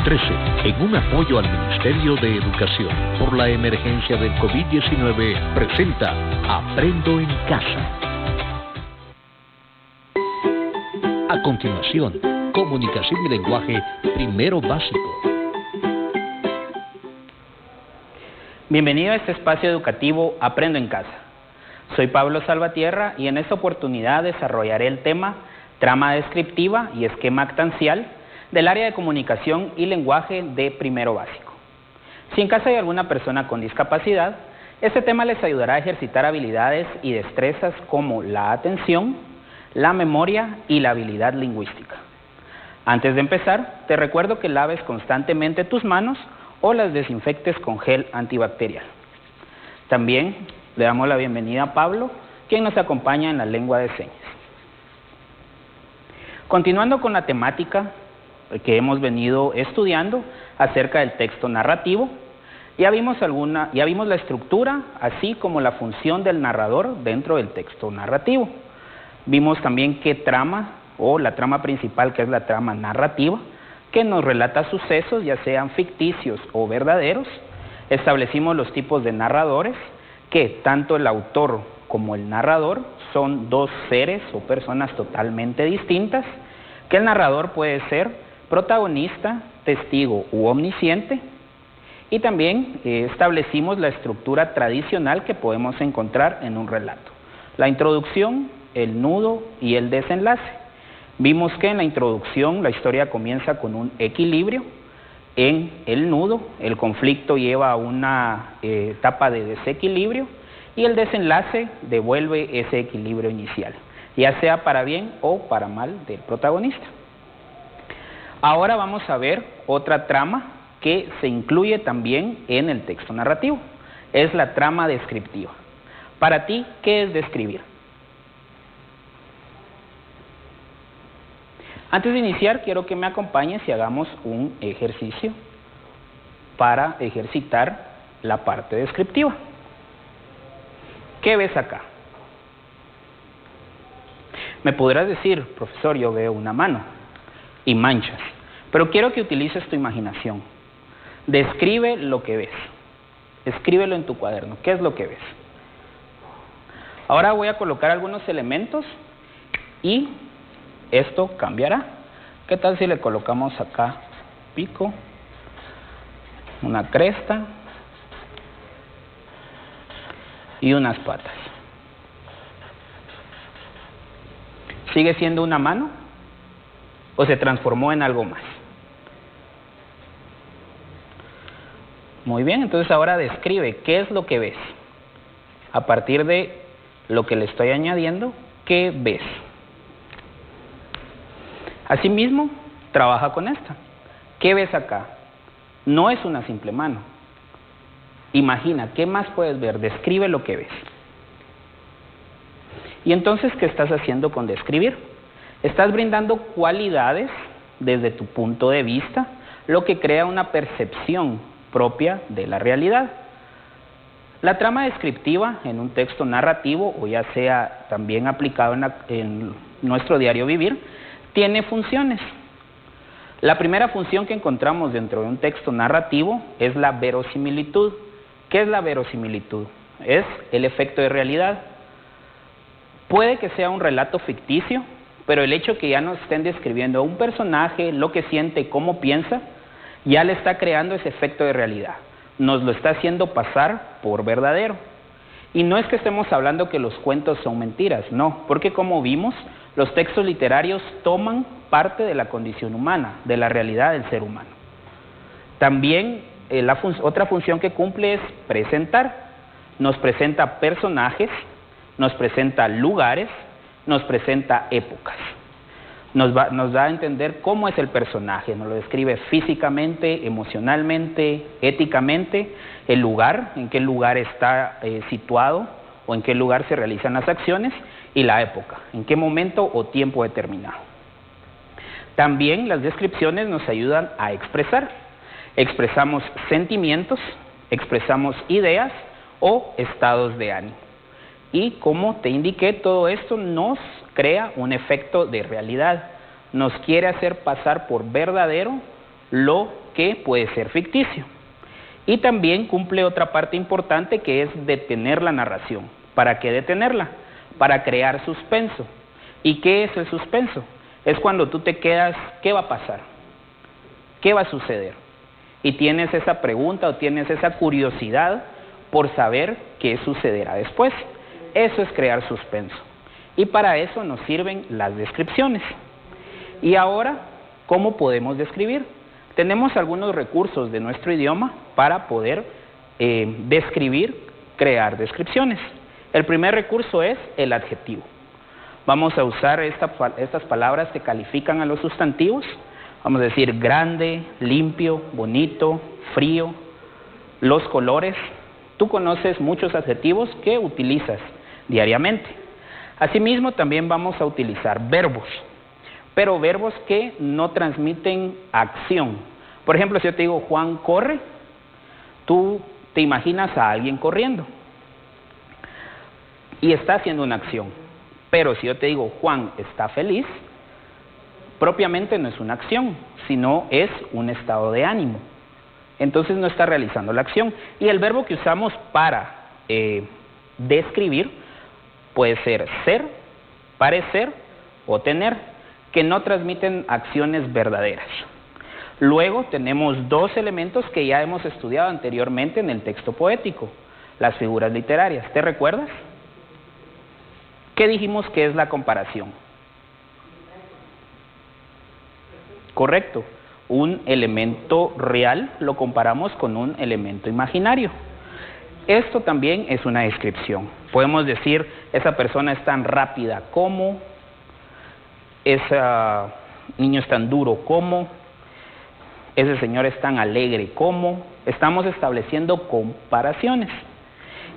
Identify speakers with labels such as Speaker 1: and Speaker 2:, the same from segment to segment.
Speaker 1: 13, en un apoyo al Ministerio de Educación por la emergencia del COVID-19, presenta Aprendo en Casa. A continuación, comunicación y lenguaje primero básico.
Speaker 2: Bienvenido a este espacio educativo Aprendo en Casa. Soy Pablo Salvatierra y en esta oportunidad desarrollaré el tema Trama descriptiva y esquema actancial del área de comunicación y lenguaje de primero básico. Si en casa hay alguna persona con discapacidad, este tema les ayudará a ejercitar habilidades y destrezas como la atención, la memoria y la habilidad lingüística. Antes de empezar, te recuerdo que laves constantemente tus manos o las desinfectes con gel antibacterial. También le damos la bienvenida a Pablo, quien nos acompaña en la lengua de señas. Continuando con la temática que hemos venido estudiando acerca del texto narrativo, ya vimos la estructura, así como la función del narrador dentro del texto narrativo. Vimos también qué trama, o la trama principal, que es la trama narrativa, que nos relata sucesos, ya sean ficticios o verdaderos. Establecimos los tipos de narradores, que tanto el autor como el narrador son dos seres o personas totalmente distintas, que el narrador puede ser protagonista, testigo u omnisciente, y también establecimos la estructura tradicional que podemos encontrar en un relato: la introducción, el nudo y el desenlace. Vimos que en la introducción la historia comienza con un equilibrio. En el nudo, el conflicto lleva a una etapa de desequilibrio y el desenlace devuelve ese equilibrio inicial, ya sea para bien o para mal del protagonista. Ahora vamos a ver otra trama que se incluye también en el texto narrativo. Es la trama descriptiva. Para ti, ¿qué es describir? Antes de iniciar, quiero que me acompañes y hagamos un ejercicio para ejercitar la parte descriptiva. ¿Qué ves acá? Me podrás decir, profesor, yo veo una mano y manchas, pero quiero que utilices tu imaginación. Describe lo que ves. Escríbelo en tu cuaderno. ¿Qué es lo que ves? Ahora voy a colocar algunos elementos y esto cambiará. ¿Qué tal si le colocamos acá pico, una cresta y unas patas? ¿Sigue siendo una mano o se transformó en algo más? Muy bien, entonces ahora describe qué es lo que ves. A partir de lo que le estoy añadiendo, ¿qué ves? Asimismo, trabaja con esta. ¿Qué ves acá? No es una simple mano. Imagina, ¿qué más puedes ver? Describe lo que ves. Y entonces, ¿qué estás haciendo con describir? Estás brindando cualidades desde tu punto de vista, lo que crea una percepción propia de la realidad. La trama descriptiva en un texto narrativo, o ya sea también aplicado en nuestro diario vivir, tiene funciones. La primera función que encontramos dentro de un texto narrativo es la verosimilitud. ¿Qué es la verosimilitud? Es el efecto de realidad. Puede que sea un relato ficticio, pero el hecho que ya nos estén describiendo a un personaje, lo que siente, cómo piensa, ya le está creando ese efecto de realidad. Nos lo está haciendo pasar por verdadero. Y no es que estemos hablando que los cuentos son mentiras, no, porque como vimos, los textos literarios toman parte de la condición humana, de la realidad del ser humano. También otra función que cumple es presentar. Nos presenta personajes, nos presenta lugares, nos presenta épocas. Nos da a entender cómo es el personaje, nos lo describe físicamente, emocionalmente, éticamente, el lugar, en qué lugar está situado o en qué lugar se realizan las acciones, y la época, en qué momento o tiempo determinado. También las descripciones nos ayudan a expresar. Expresamos sentimientos, expresamos ideas o estados de ánimo. Y como te indiqué, todo esto nos crea un efecto de realidad. Nos quiere hacer pasar por verdadero lo que puede ser ficticio. Y también cumple otra parte importante, que es detener la narración. ¿Para qué detenerla? Para crear suspenso. ¿Y qué es el suspenso? Es cuando tú te quedas, ¿qué va a pasar? ¿Qué va a suceder? Y tienes esa pregunta o tienes esa curiosidad por saber qué sucederá después. Eso es crear suspenso. Y para eso nos sirven las descripciones. Y ahora, ¿cómo podemos describir? Tenemos algunos recursos de nuestro idioma para poder describir, crear descripciones. El primer recurso es el adjetivo. Vamos a usar estas palabras que califican a los sustantivos. Vamos a decir grande, limpio, bonito, frío, los colores. Tú conoces muchos adjetivos que utilizas diariamente. Asimismo, también vamos a utilizar verbos, pero verbos que no transmiten acción. Por ejemplo, si yo te digo Juan corre, tú te imaginas a alguien corriendo y está haciendo una acción. Pero si yo te digo Juan está feliz, propiamente no es una acción, sino es un estado de ánimo. Entonces no está realizando la acción. Y el verbo que usamos para describir puede ser parecer o tener, que no transmiten acciones verdaderas. Luego tenemos dos elementos que ya hemos estudiado anteriormente en el texto poético, las figuras literarias. ¿Te recuerdas? ¿Qué dijimos que es la comparación? Correcto. Un elemento real lo comparamos con un elemento imaginario. Esto también es una descripción. Podemos decir, esa persona es tan rápida como, ese niño es tan duro como, ese señor es tan alegre como. Estamos estableciendo comparaciones.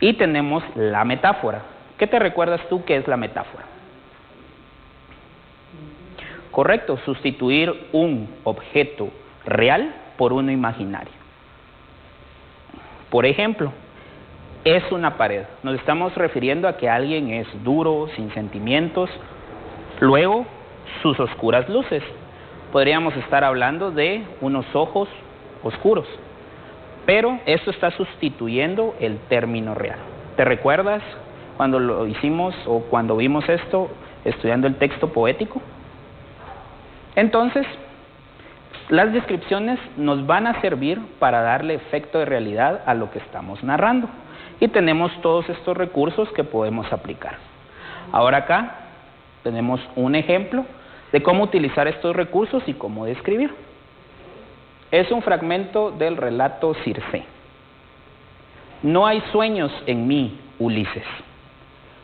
Speaker 2: Y tenemos la metáfora. ¿Qué te recuerdas tú que es la metáfora? Correcto, sustituir un objeto real por uno imaginario. Por ejemplo, es una pared. Nos estamos refiriendo a que alguien es duro, sin sentimientos. Luego, sus oscuras luces. Podríamos estar hablando de unos ojos oscuros. Pero esto está sustituyendo el término real. ¿Te recuerdas cuando lo hicimos o cuando vimos esto estudiando el texto poético? Entonces, las descripciones nos van a servir para darle efecto de realidad a lo que estamos narrando. Y tenemos todos estos recursos que podemos aplicar. Ahora acá tenemos un ejemplo de cómo utilizar estos recursos y cómo describir. Es un fragmento del relato Circe. No hay sueños en mí, Ulises.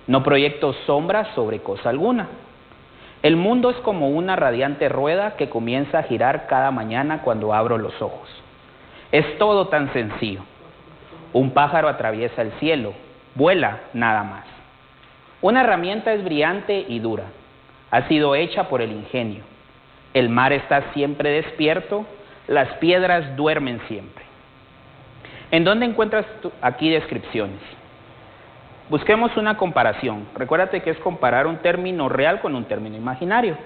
Speaker 2: No proyecto sombras sobre cosa alguna. El mundo es como una radiante rueda que comienza a girar cada mañana cuando abro los ojos. Es todo tan sencillo. Un pájaro atraviesa el cielo, vuela nada más. Una herramienta es brillante y dura. Ha sido hecha por el ingenio. El mar está siempre despierto, las piedras duermen siempre. ¿En dónde encuentras aquí descripciones? Busquemos una comparación. Recuérdate que es comparar un término real con un término imaginario.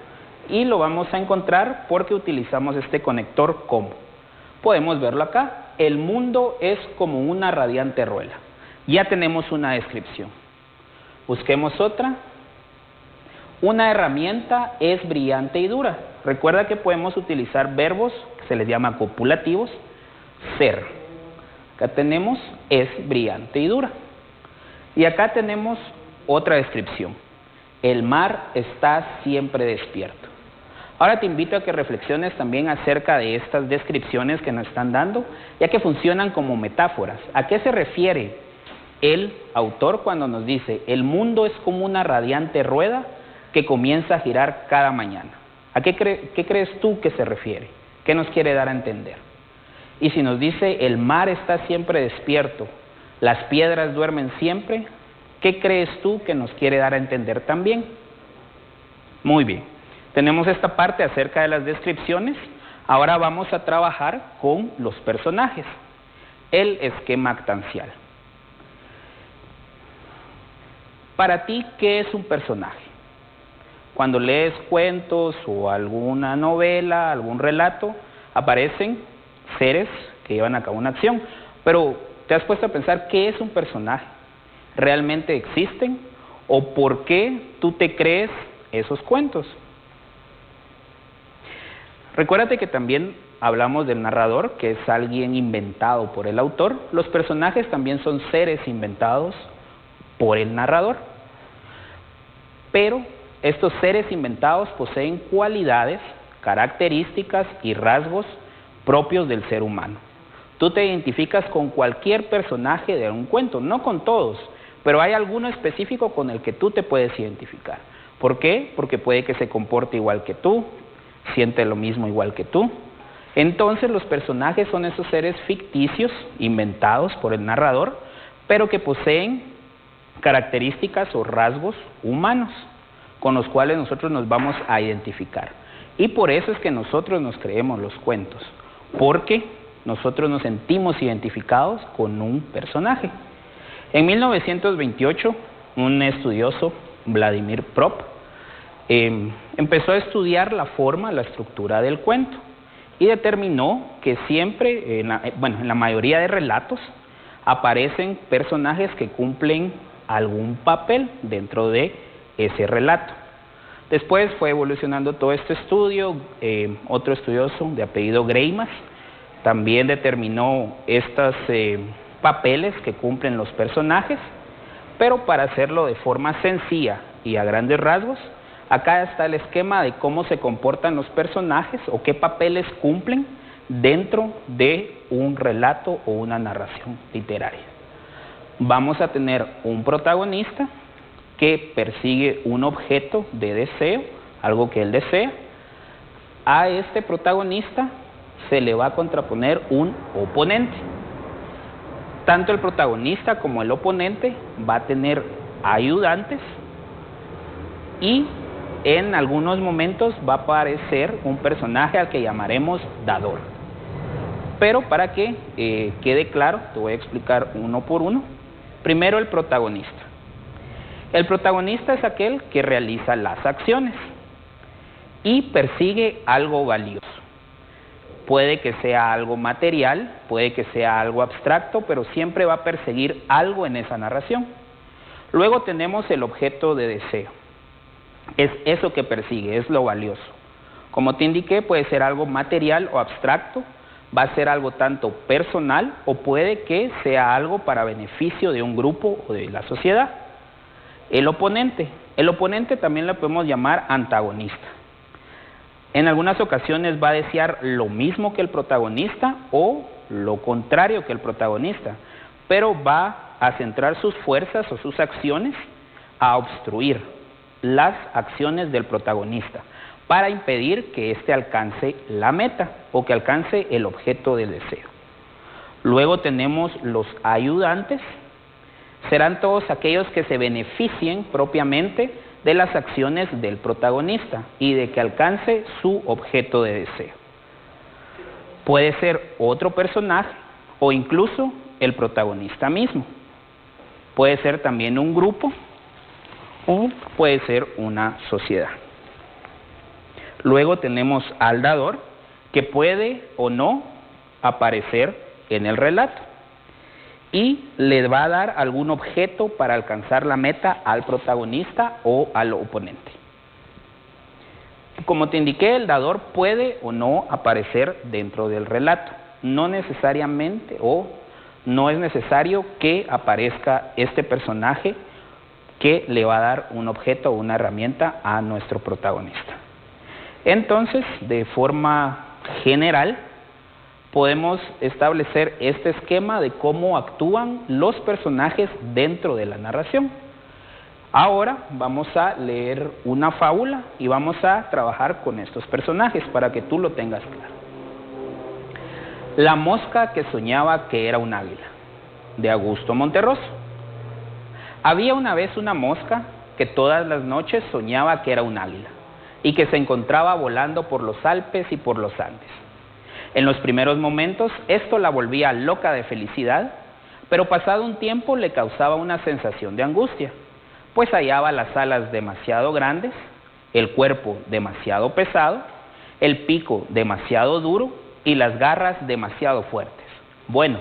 Speaker 2: Y lo vamos a encontrar porque utilizamos este conector como. Podemos verlo acá. El mundo es como una radiante rueda. Ya tenemos una descripción. Busquemos otra. Una herramienta es brillante y dura. Recuerda que podemos utilizar verbos que se les llama copulativos. Ser. Acá tenemos es brillante y dura. Y acá tenemos otra descripción. El mar está siempre despierto. Ahora te invito a que reflexiones también acerca de estas descripciones que nos están dando, ya que funcionan como metáforas. ¿A qué se refiere el autor cuando nos dice, el mundo es como una radiante rueda que comienza a girar cada mañana? ¿A qué crees tú que se refiere? ¿Qué nos quiere dar a entender? Y si nos dice, el mar está siempre despierto, las piedras duermen siempre, ¿qué crees tú que nos quiere dar a entender también? Muy bien, tenemos esta parte acerca de las descripciones. Ahora vamos a trabajar con los personajes, el esquema actancial. Para ti, ¿qué es un personaje? Cuando lees cuentos o alguna novela, algún relato, aparecen seres que llevan a cabo una acción. Pero, ¿te has puesto a pensar qué es un personaje? ¿Realmente existen? ¿O por qué tú te crees esos cuentos? Recuérdate que también hablamos del narrador, que es alguien inventado por el autor. Los personajes también son seres inventados por el narrador. Pero estos seres inventados poseen cualidades, características y rasgos propios del ser humano. Tú te identificas con cualquier personaje de un cuento, no con todos, pero hay alguno específico con el que tú te puedes identificar. ¿Por qué? Porque puede que se comporte igual que tú, siente lo mismo igual que tú. Entonces los personajes son esos seres ficticios, inventados por el narrador, pero que poseen características o rasgos humanos, con los cuales nosotros nos vamos a identificar. Y por eso es que nosotros nos creemos los cuentos, porque nosotros nos sentimos identificados con un personaje. En 1928, un estudioso, Vladimir Prop, empezó a estudiar la forma, la estructura del cuento y determinó que siempre, en la mayoría de relatos, aparecen personajes que cumplen algún papel dentro de ese relato. Después fue evolucionando todo este estudio. Otro estudioso de apellido Greimas también determinó estos papeles que cumplen los personajes, pero para hacerlo de forma sencilla y a grandes rasgos, acá está el esquema de cómo se comportan los personajes o qué papeles cumplen dentro de un relato o una narración literaria. Vamos a tener un protagonista que persigue un objeto de deseo, algo que él desea. A este protagonista se le va a contraponer un oponente. Tanto el protagonista como el oponente va a tener ayudantes y en algunos momentos va a aparecer un personaje al que llamaremos dador. Pero para que quede claro, te voy a explicar uno por uno. Primero, el protagonista. El protagonista es aquel que realiza las acciones y persigue algo valioso. Puede que sea algo material, puede que sea algo abstracto, pero siempre va a perseguir algo en esa narración. Luego tenemos el objeto de deseo. Es eso que persigue, es lo valioso. Como te indiqué, puede ser algo material o abstracto, va a ser algo tanto personal o puede que sea algo para beneficio de un grupo o de la sociedad. El oponente también lo podemos llamar antagonista. En algunas ocasiones va a desear lo mismo que el protagonista o lo contrario que el protagonista, pero va a centrar sus fuerzas o sus acciones a obstruir las acciones del protagonista para impedir que éste alcance la meta o que alcance el objeto del deseo. Luego tenemos los ayudantes. Serán todos aquellos que se beneficien propiamente de las acciones del protagonista y de que alcance su objeto de deseo. Puede ser otro personaje o incluso el protagonista mismo. Puede ser también un grupo o puede ser una sociedad. Luego tenemos al dador, que puede o no aparecer en el relato y le va a dar algún objeto para alcanzar la meta al protagonista o al oponente. Como te indiqué, el dador puede o no aparecer dentro del relato. No necesariamente o no es necesario que aparezca este personaje que le va a dar un objeto o una herramienta a nuestro protagonista. Entonces, de forma general, podemos establecer este esquema de cómo actúan los personajes dentro de la narración. Ahora vamos a leer una fábula y vamos a trabajar con estos personajes para que tú lo tengas claro. La mosca que soñaba que era un águila, de Augusto Monterroso. Había una vez una mosca que todas las noches soñaba que era un águila y que se encontraba volando por los Alpes y por los Andes. En los primeros momentos esto la volvía loca de felicidad, pero pasado un tiempo le causaba una sensación de angustia, pues hallaba las alas demasiado grandes, el cuerpo demasiado pesado, el pico demasiado duro y las garras demasiado fuertes. Bueno,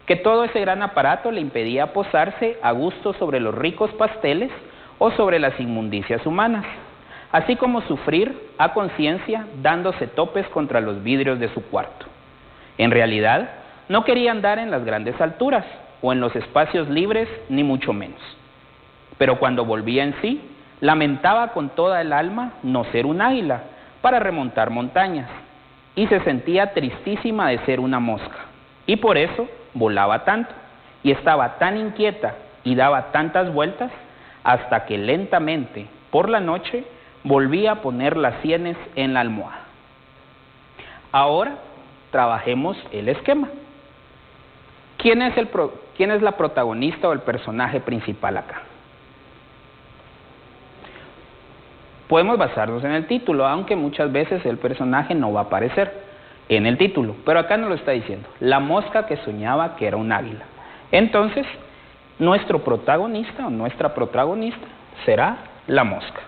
Speaker 2: que todo ese gran aparato le impedía posarse a gusto sobre los ricos pasteles o sobre las inmundicias humanas, así como sufrir a conciencia dándose topes contra los vidrios de su cuarto. En realidad, no quería andar en las grandes alturas o en los espacios libres, ni mucho menos. Pero cuando volvía en sí, lamentaba con toda el alma no ser un águila para remontar montañas, y se sentía tristísima de ser una mosca, y por eso volaba tanto, y estaba tan inquieta y daba tantas vueltas, hasta que lentamente, por la noche, volvía a poner las sienes en la almohada. Ahora, trabajemos el esquema. ¿Quién es la protagonista o el personaje principal acá? Podemos basarnos en el título, aunque muchas veces el personaje no va a aparecer en el título, pero acá nos lo está diciendo, la mosca que soñaba que era un águila. Entonces, nuestro protagonista o nuestra protagonista será la mosca.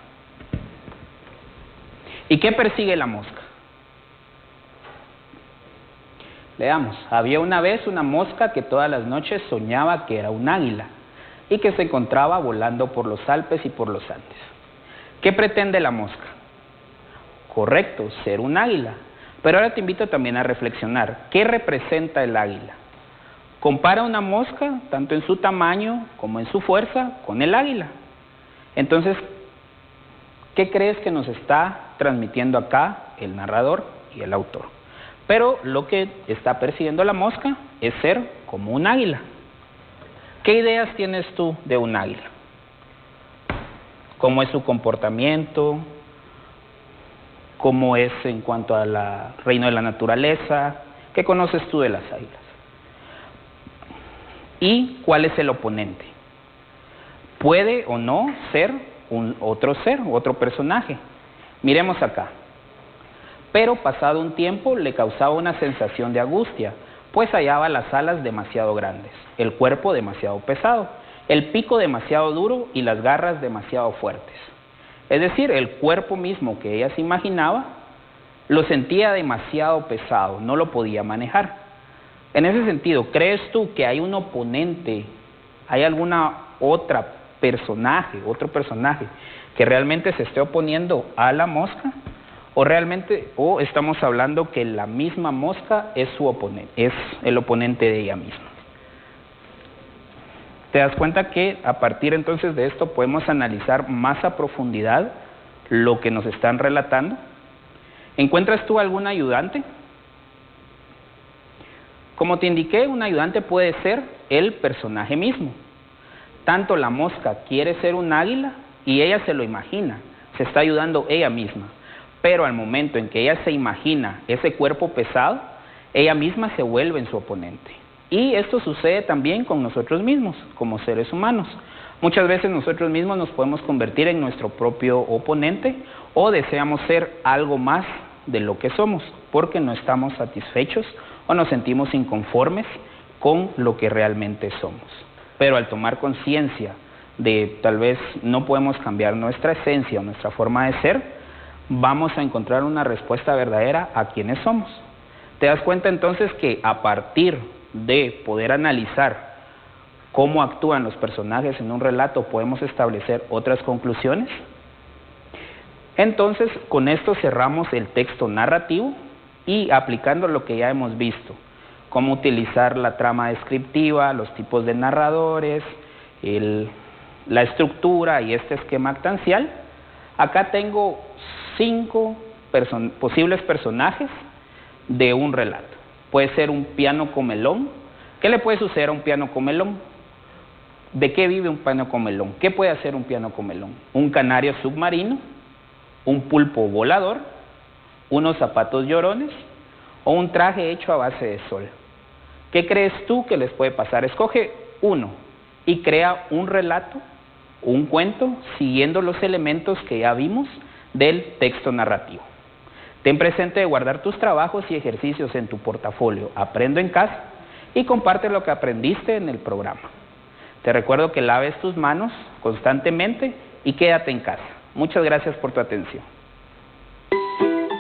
Speaker 2: ¿Y qué persigue la mosca? Leamos, había una vez una mosca que todas las noches soñaba que era un águila y que se encontraba volando por los Alpes y por los Andes. ¿Qué pretende la mosca? Correcto, ser un águila. Pero ahora te invito también a reflexionar. ¿Qué representa el águila? Compara una mosca, tanto en su tamaño como en su fuerza, con el águila. Entonces, ¿qué crees que nos está transmitiendo acá el narrador y el autor? Pero lo que está persiguiendo la mosca es ser como un águila. ¿Qué ideas tienes tú de un águila? ¿Cómo es su comportamiento? ¿Cómo es en cuanto al reino de la naturaleza? ¿Qué conoces tú de las águilas? ¿Y cuál es el oponente? ¿Puede o no ser otro personaje? Miremos acá. Pero pasado un tiempo le causaba una sensación de angustia, pues hallaba las alas demasiado grandes, el cuerpo demasiado pesado, el pico demasiado duro y las garras demasiado fuertes. Es decir, el cuerpo mismo que ella se imaginaba lo sentía demasiado pesado, no lo podía manejar. En ese sentido, ¿crees tú que hay un oponente, hay otro personaje que realmente se esté oponiendo a la mosca? ¿O estamos hablando que la misma mosca es su oponente, es el oponente de ella misma? ¿Te das cuenta que a partir entonces de esto podemos analizar más a profundidad lo que nos están relatando? ¿Encuentras tú algún ayudante? Como te indiqué, un ayudante puede ser el personaje mismo. Tanto la mosca quiere ser un águila y ella se lo imagina, se está ayudando ella misma. Pero al momento en que ella se imagina ese cuerpo pesado, ella misma se vuelve en su oponente. Y esto sucede también con nosotros mismos, como seres humanos. Muchas veces nosotros mismos nos podemos convertir en nuestro propio oponente o deseamos ser algo más de lo que somos, porque no estamos satisfechos o nos sentimos inconformes con lo que realmente somos. Pero al tomar conciencia de tal vez no podemos cambiar nuestra esencia o nuestra forma de ser, vamos a encontrar una respuesta verdadera a quienes somos. ¿Te das cuenta entonces que a partir de poder analizar cómo actúan los personajes en un relato podemos establecer otras conclusiones? Entonces, con esto cerramos el texto narrativo y aplicando lo que ya hemos visto, cómo utilizar la trama descriptiva, los tipos de narradores, la estructura y este esquema actancial. Acá tengo 5 posibles personajes de un relato. Puede ser un piano comelón. ¿Qué le puede suceder a un piano comelón? ¿De qué vive un piano comelón? ¿Qué puede hacer un piano comelón? Un canario submarino, un pulpo volador, unos zapatos llorones o un traje hecho a base de sol. ¿Qué crees tú que les puede pasar? Escoge uno y crea un relato, un cuento, siguiendo los elementos que ya vimos del texto narrativo. Ten presente de guardar tus trabajos y ejercicios en tu portafolio Aprendo en Casa y comparte lo que aprendiste en el programa. Te recuerdo que laves tus manos constantemente y quédate en casa. Muchas gracias por tu atención.